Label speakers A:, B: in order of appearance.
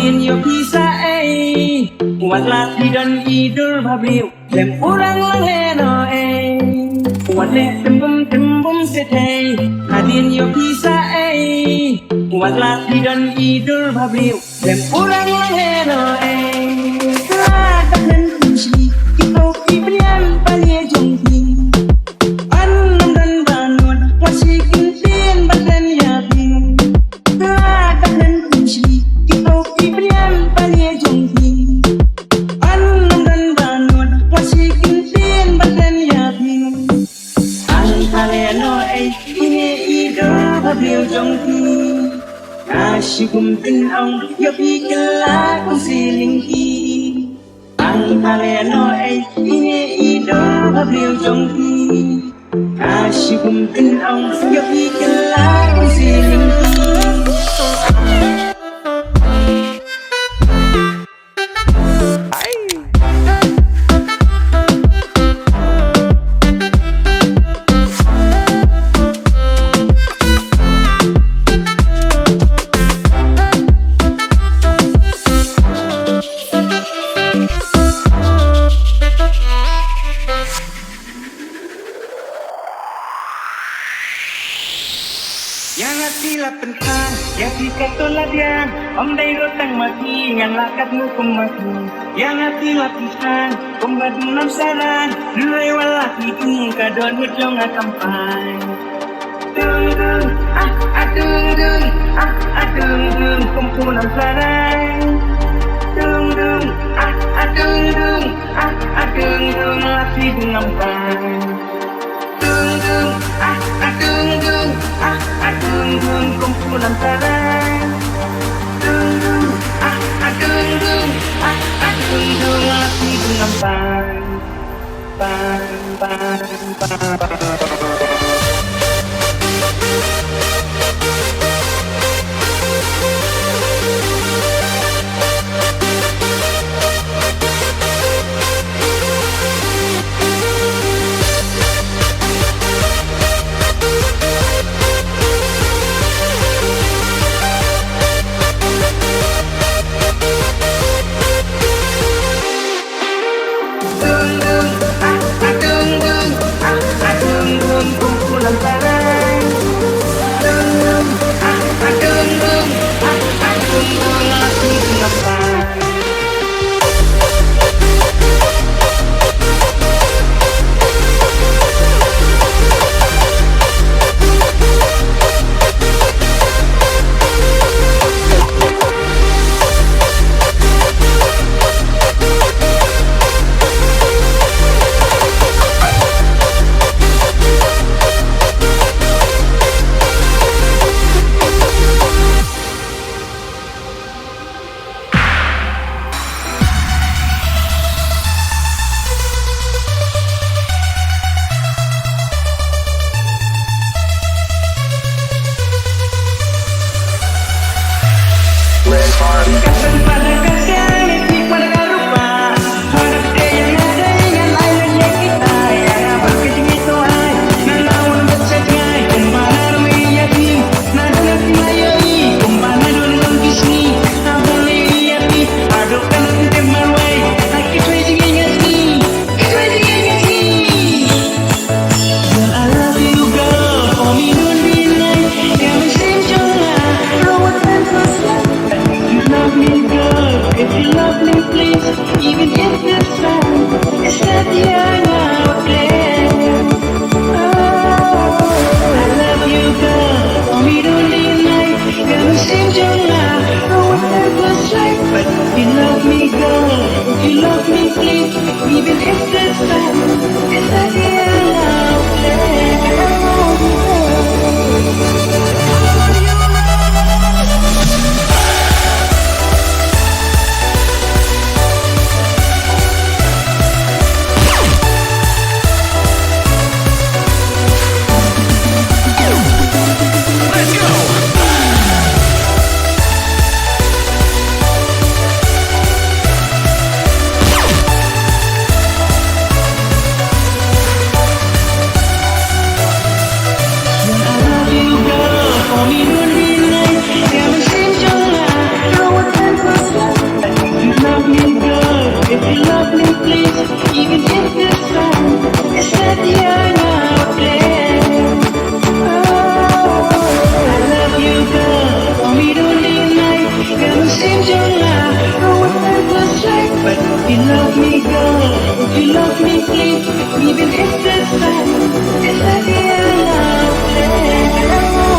A: Hadirin yo bisa Buatlah dan idul babliu Lem urang langeno Buatlah tembum setei Hadirin yo bisa Buatlah dan idul babliu Lem urang langeno Kadang dan kunci Kita ibrian palia jongki Anum dan bangun Masih kintin badan yakin Kadang dan kunci Kita ibrian palia jongki Anum dan bangun Masih kintin badan yakin Ang kaleno ini idul babliu jongki Nasyukum tinong yopi kelak kong silingki Ang kaleno ini idul babliu jongki Nasyukum tinong yopi kelak kong silingki Yang sila pentang, yang sika toladian Om day rotang mati, ngan lakat mukum mati Yang sila pisang, kumbad munam saran Luay walaki tung, kadon mudjong akampan Dung dung, dung dung, dung dung, kumpunam saran Dung dung, dung dung, dung dung, laki bungampan Dung dung, dung dung, dung dung, kumpulan saran Dung dung, dung dung, dung dung, laki dengan pan love, I was never shy. But if you love me, girl, if you love me, please, even if it's sad, it's like I love you.